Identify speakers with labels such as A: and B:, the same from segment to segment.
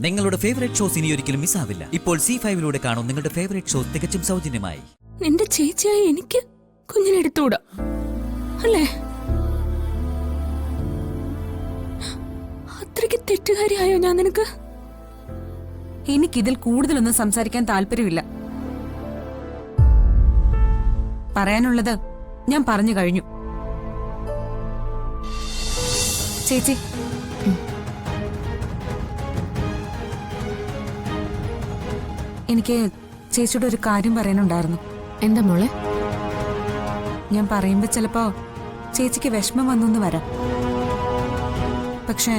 A: നിങ്ങളുടെ favourite shows ഇനി ഒരിക്കലും മിസ്സാവില്ല. ഇപ്പോൾ C5 കാണും നിങ്ങളുടെ ഫേവറേറ്റ് ഷോസ് തികച്ചും സൗജന്യമായി.
B: നിന്റെ ചേച്ചിയായി എനിക്ക് കുഞ്ഞിനെടുത്തൂടാ അല്ലേ? അത്രയ്ക്ക് തെറ്റുകാരിയായോ ഞാൻ നിനക്ക്?
C: എനിക്കിതിൽ കൂടുതലൊന്നും സംസാരിക്കാൻ താല്പര്യമില്ല. പറയാനുള്ളത് ഞാൻ പറഞ്ഞു കഴിഞ്ഞു. ചേച്ചി, എനിക്ക് ചേച്ചിയുടെ ഒരു കാര്യം പറയാനുണ്ടായിരുന്നു.
B: എന്താ മോളെ?
C: ഞാൻ പറയുമ്പോ ചിലപ്പോ ചേച്ചിക്ക് വിഷമം വന്നൊന്ന് വരാം. പക്ഷെ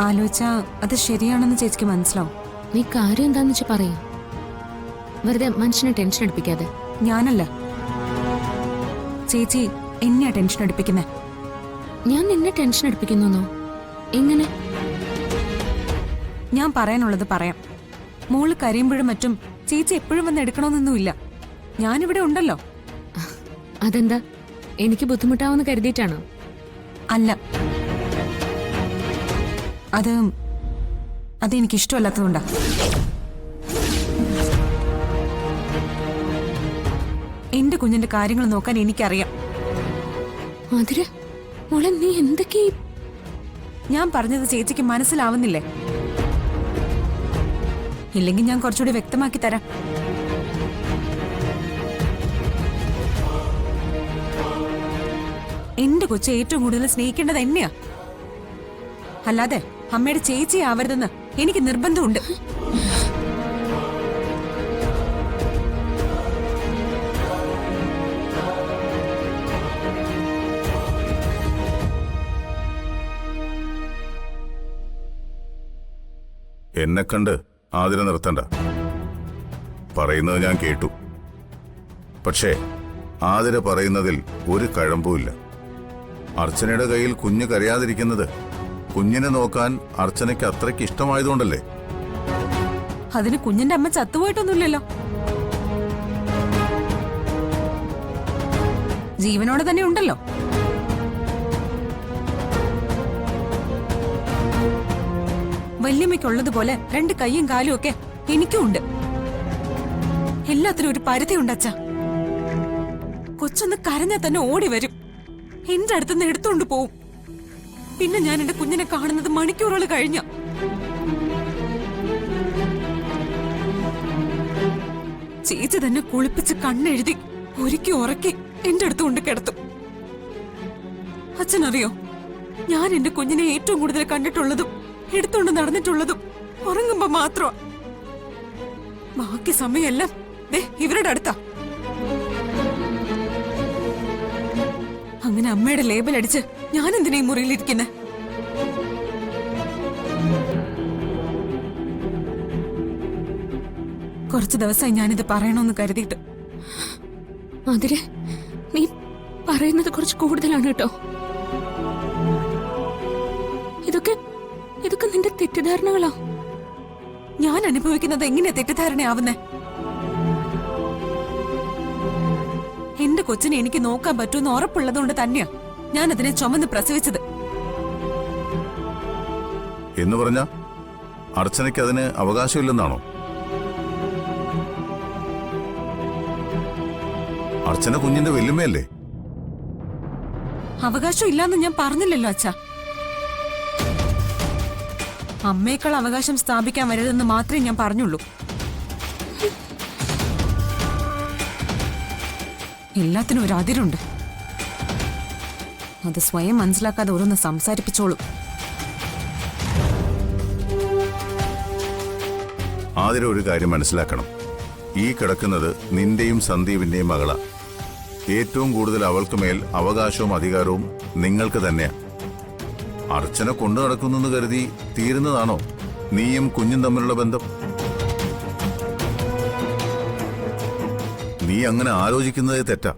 C: ആലോചിച്ചാ അത് ശരിയാണെന്ന് ചേച്ചിക്ക് മനസ്സിലാവും.
B: നീ കാര്യം എന്താന്ന് വെച്ചാ പറയാ, വെറുതെ മനുഷ്യനെ ടെൻഷൻ എടുപ്പിക്കാതെ.
C: ഞാനല്ല, ചേച്ചി എന്നെയാ ടെൻഷൻ എടുപ്പിക്കുന്നേ.
B: ഞാൻ നിന്നെ ടെൻഷൻ എടുപ്പിക്കുന്നോ? എങ്ങനെ?
C: ഞാൻ പറയാനുള്ളത് പറയാം. മോള് കരയുമ്പോഴും മറ്റും ചേച്ചി എപ്പോഴും വന്ന് എടുക്കണമെന്നൊന്നുമില്ല. ഞാനിവിടെ ഉണ്ടല്ലോ.
B: അതെന്താ, എനിക്ക് കരുതിയിട്ടാണോ?
C: അല്ല, അതെനിക്കിഷ്ടമല്ലാത്തതുകൊണ്ടാ. എന്റെ കുഞ്ഞിന്റെ കാര്യങ്ങൾ നോക്കാൻ എനിക്കറിയാം.
B: അതിര് മോളെ, നീ എന്തൊക്കെ?
C: ഞാൻ പറഞ്ഞത് ചേച്ചിക്ക് മനസ്സിലാവുന്നില്ലേ? ഇല്ലെങ്കിൽ ഞാൻ കുറച്ചുകൂടി വ്യക്തമാക്കി തരാം. എന്റെ കൊച്ചു ഏറ്റവും കൂടുതൽ സ്നേഹിക്കേണ്ടത് എന്നെയാ, അല്ലാതെ അമ്മയുടെ ചേച്ചി ആവരുതെന്ന് എനിക്ക് നിർബന്ധമുണ്ട്.
D: എന്നെ കണ്ട് ആതിര നിർത്തണ്ട. പറയുന്നത് ഞാൻ കേട്ടു. പക്ഷേ ആതിര പറയുന്നതിൽ ഒരു കഴമ്പുമില്ല. അർച്ചനയുടെ കയ്യിൽ കുഞ്ഞ് കരയാതിരിക്കുന്നത് കുഞ്ഞിനെ നോക്കാൻ അർച്ചനയ്ക്ക് അത്രയ്ക്ക് ഇഷ്ടമായതുകൊണ്ടല്ലേ?
C: അതിന് കുഞ്ഞിന്റെ അമ്മ ചത്തുപോയിട്ടൊന്നുമില്ലല്ലോ. ജീവനോടെ തന്നെ ഉണ്ടല്ലോ. വല്യമ്മയ്ക്കുള്ളതുപോലെ 2 കൈയും കാലും ഒക്കെ എനിക്കും ഉണ്ട്. എല്ലാത്തിനും ഒരു പരിധിയുണ്ട് അച്ഛാ. കൊച്ചൊന്ന് കരഞ്ഞാൽ തന്നെ ഓടി വരും, എന്റെ അടുത്തുനിന്ന് എടുത്തോണ്ട് പോവും. പിന്നെ ഞാൻ എന്റെ കുഞ്ഞിനെ കാണുന്നത് മണിക്കൂറുകൾ കഴിഞ്ഞ. ചേച്ചി തന്നെ കുളിപ്പിച്ച് കണ്ണെഴുതി ഒരുക്കി ഉറക്കി എന്റെ അടുത്ത് കൊണ്ട് കിടത്തും. അച്ഛനറിയോ, ഞാൻ എന്റെ കുഞ്ഞിനെ ഏറ്റവും കൂടുതൽ കണ്ടിട്ടുള്ളതും എടുത്തോണ്ട് നടന്നിട്ടുള്ളതും ഉറങ്ങുമ്പോ മാത്രമാ. ബാക്കി സമയമെല്ലാം ഇവരുടെ അടുത്താ. അങ്ങനെ അമ്മയുടെ ലേബൽ അടിച്ച് ഞാൻ എന്തിനാ ഈ മുറിയിലിരിക്കുന്നെ? കുറച്ചു ദിവസമായി ഞാനിത് പറയണമെന്ന് കരുതിയിട്ട്.
B: അതിര്, നീ പറയുന്നത് കുറച്ച് കൂടുതലാണ് കേട്ടോ. ഇതൊക്കെ നിന്റെ തെറ്റിദ്ധാരണകളാ.
C: ഞാൻ അനുഭവിക്കുന്നത് എങ്ങനെയാ തെറ്റിദ്ധാരണയാവുന്നേ? എന്റെ കൊച്ചിനെ എനിക്ക് നോക്കാൻ പറ്റുമെന്ന് ഉറപ്പുള്ളതുകൊണ്ട് തന്നെയാ ഞാൻ അതിനെ ചുമന്ന് പ്രസവിച്ചത്.
D: എന്ന് പറഞ്ഞ അർച്ചനയ്ക്ക് അതിന് അവകാശമില്ലെന്നാണോ? അർച്ചന കുഞ്ഞിന്റെ വല്യമ്മയല്ലേ?
C: അവകാശം ഇല്ലാന്ന് ഞാൻ പറഞ്ഞില്ലല്ലോ അച്ഛാ. അമ്മയേക്കാൾ അവകാശം സ്ഥാപിക്കാൻ വരരുതെന്ന് മാത്രമേ ഞാൻ പറഞ്ഞുള്ളൂ. എല്ലാത്തിനും ഒരു അതിരുണ്ട്. അത് സ്വയം മനസ്സിലാക്കാതെ ഓരോന്ന് സംസാരിപ്പിച്ചോളൂ.
D: ആതിര ഒരു കാര്യം മനസ്സിലാക്കണം. ഈ കിടക്കുന്നത് നിന്റെയും സന്ദീപിന്റെയും മകളാ. ഏറ്റവും കൂടുതൽ അവൾക്ക് മേൽ അവകാശവും അധികാരവും നിങ്ങൾക്ക് തന്നെയാ. അർച്ചന കൊണ്ടു നടക്കുന്നെന്ന് കരുതി തീരുന്നതാണോ നീയും കുഞ്ഞും തമ്മിലുള്ള ബന്ധം? നീ അങ്ങനെ ആലോചിക്കുന്നതേ തെറ്റാ.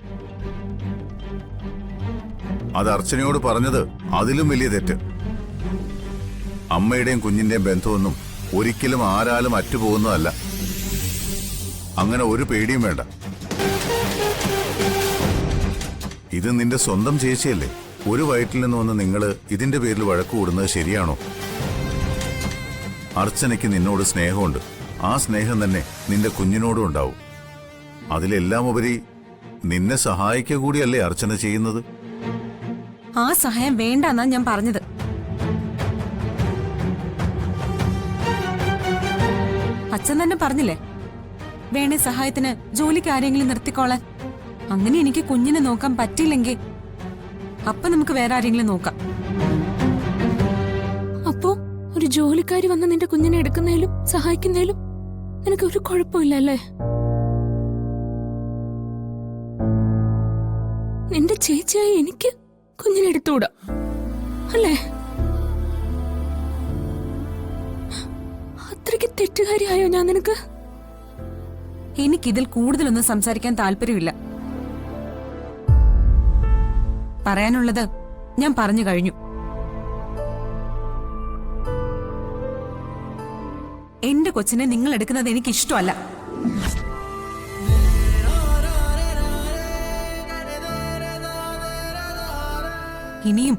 D: അത് അർച്ചനയോട് പറഞ്ഞത് അതിലും വലിയ തെറ്റ്. അമ്മയുടെയും കുഞ്ഞിന്റെയും ബന്ധമൊന്നും ഒരിക്കലും ആരാലും അറ്റുപോകുന്നതല്ല. അങ്ങനെ ഒരു പേടിയും വേണ്ട. ഇത് നിന്റെ സ്വന്തം ചേച്ചിയല്ലേ? ഒരു വയറ്റിൽ നിന്ന് വന്ന് നിങ്ങൾ ഇതിന്റെ പേരിൽ വഴക്ക് കൂടുന്നത് ശരിയാണോ? അർച്ചനയ്ക്ക് നിന്നോട് സ്നേഹമുണ്ട്. ആ സ്നേഹം തന്നെ നിന്റെ കുഞ്ഞിനോടും ഉണ്ടാവും. അതിലെല്ലാം ഉപരി നിന്നെ സഹായിക്കുക കൂടിയല്ലേ അർച്ചന ചെയ്യുന്നത്?
C: ആ സഹായം വേണ്ടെന്നാ ഞാൻ പറഞ്ഞത്. അച്ഛൻ തന്നെ പറഞ്ഞില്ലേ, വേണേ സഹായത്തിന് ജോലിക്ക് ആരെങ്കിലും നിർത്തിക്കോളാൻ. അങ്ങനെ എനിക്ക് കുഞ്ഞിനെ നോക്കാൻ പറ്റില്ലെങ്കിൽ അപ്പൊ നമുക്ക് വേറെ ആരെങ്കിലും നോക്കാം.
B: അപ്പോ ഒരു ജോലിക്കാരി വന്ന് നിന്റെ കുഞ്ഞിനെ എടുക്കുന്നതിലും സഹായിക്കുന്നതിലും നിനക്ക് ഒരു കുഴപ്പമില്ല അല്ലേ? നിന്റെ ചേച്ചിയായി എനിക്ക് കുഞ്ഞിനെ എടുത്തുകൂടാ അല്ലേ? അത്രയ്ക്ക് തെറ്റുകാരിയായോ ഞാൻ നിനക്ക്?
C: എനിക്കിതിൽ കൂടുതലൊന്നും സംസാരിക്കാൻ താല്പര്യമില്ല. പറയാനുള്ളത് ഞാൻ പറഞ്ഞു കഴിഞ്ഞു. എന്റെ കൊച്ചിനെ നിങ്ങൾ എടുക്കുന്നത് എനിക്ക് ഇഷ്ടമല്ല. ഇനിയും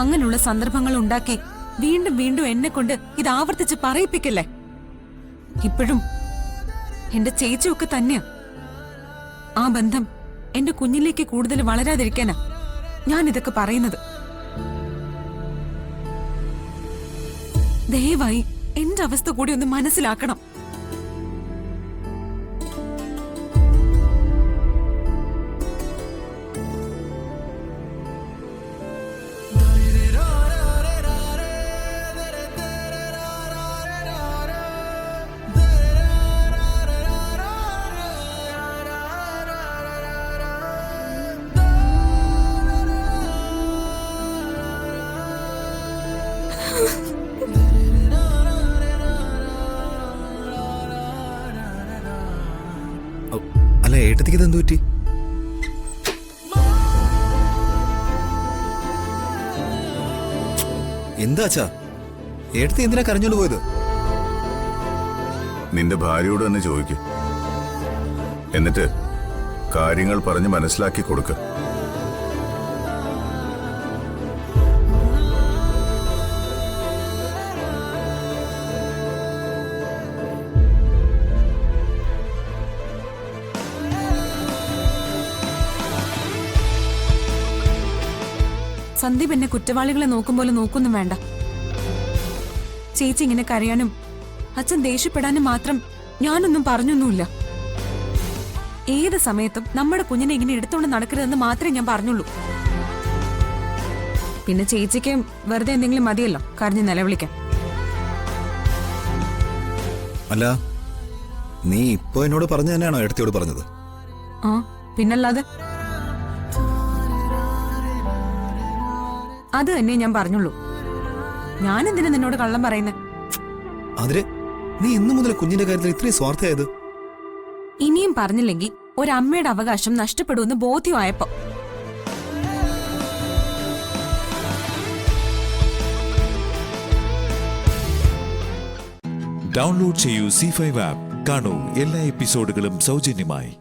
C: അങ്ങനെയുള്ള സന്ദർഭങ്ങൾ ഉണ്ടാക്കി വീണ്ടും വീണ്ടും എന്നെ കൊണ്ട് ഇത് ആവർത്തിച്ച് പറയിപ്പിക്കല്ലേ. ഇപ്പോഴും എന്റെ ചേച്ചിയൊക്കെ തന്നെയാ. ആ ബന്ധം എന്റെ കുഞ്ഞിലേക്ക് കൂടുതൽ വളരാതിരിക്കാനാ ഞാൻ ഇതൊക്കെ പറയുന്നത്. ദയവായി എന്റെ അവസ്ഥ കൂടി ഒന്ന് മനസ്സിലാക്കണം.
E: അല്ല, ഏട്ടത്തിക്ക് ഇതെന്തു പറ്റി? എന്താ അച്ഛാ, ഏട്ടത്തി എന്തിനാ കരഞ്ഞോണ്ട് പോയത്?
D: നിന്റെ ഭാര്യയോട് തന്നെ ചോദിക്ക്. എന്നിട്ട് കാര്യങ്ങൾ പറഞ്ഞ് മനസ്സിലാക്കി കൊടുക്ക.
C: സന്ദീപ് എന്നെ കുറ്റവാളികളെ നോക്കും പോലെ നോക്കൊന്നും വേണ്ട. ചേച്ചി ഇങ്ങനെ കരയാനും അച്ഛൻ ദേഷ്യപ്പെടാനും മാത്രം ഞാനൊന്നും പറഞ്ഞൊന്നുമില്ല. ഏത് സമയത്തും നമ്മുടെ കുഞ്ഞിനെ ഇങ്ങനെ എടുത്തോണ്ട് നടക്കരുതെന്ന് മാത്രമേ ഞാൻ പറഞ്ഞുള്ളൂ. പിന്നെ ചേച്ചിക്ക് വെറുതെ എന്തെങ്കിലും മതിയല്ലോ കരഞ്ഞ് നിലവിളിക്കാൻ.
E: അല്ല, നീ ഇപ്പൊ എന്നോട് പറഞ്ഞു തന്നെയാണോ ഏട്ടത്തിയോട് പറഞ്ഞത്?
C: ആ, പിന്നല്ലാതെ. അത് തന്നെ ഞാൻ പറഞ്ഞുള്ളൂ. ഞാൻ എന്തിനാ നിന്നോട് കള്ളം പറയുന്നത്?
E: അതിന് നീ ഇന്നു മുതൽ കുഞ്ഞിന്റെ കാര്യത്തിൽ ഇത്രയും സ്വാർത്ഥയായത്?
C: ഇനിയും പറഞ്ഞില്ലെങ്കിൽ ഒരമ്മയുടെ അവകാശം നഷ്ടപ്പെടുമെന്ന് ബോധ്യമായപ്പോ.
F: ഡൗൺലോഡ് ചെയ്യൂ C5 ആപ്പ്. കാണൂ എല്ലാ എപ്പിസോഡുകളും സൗജന്യമായി.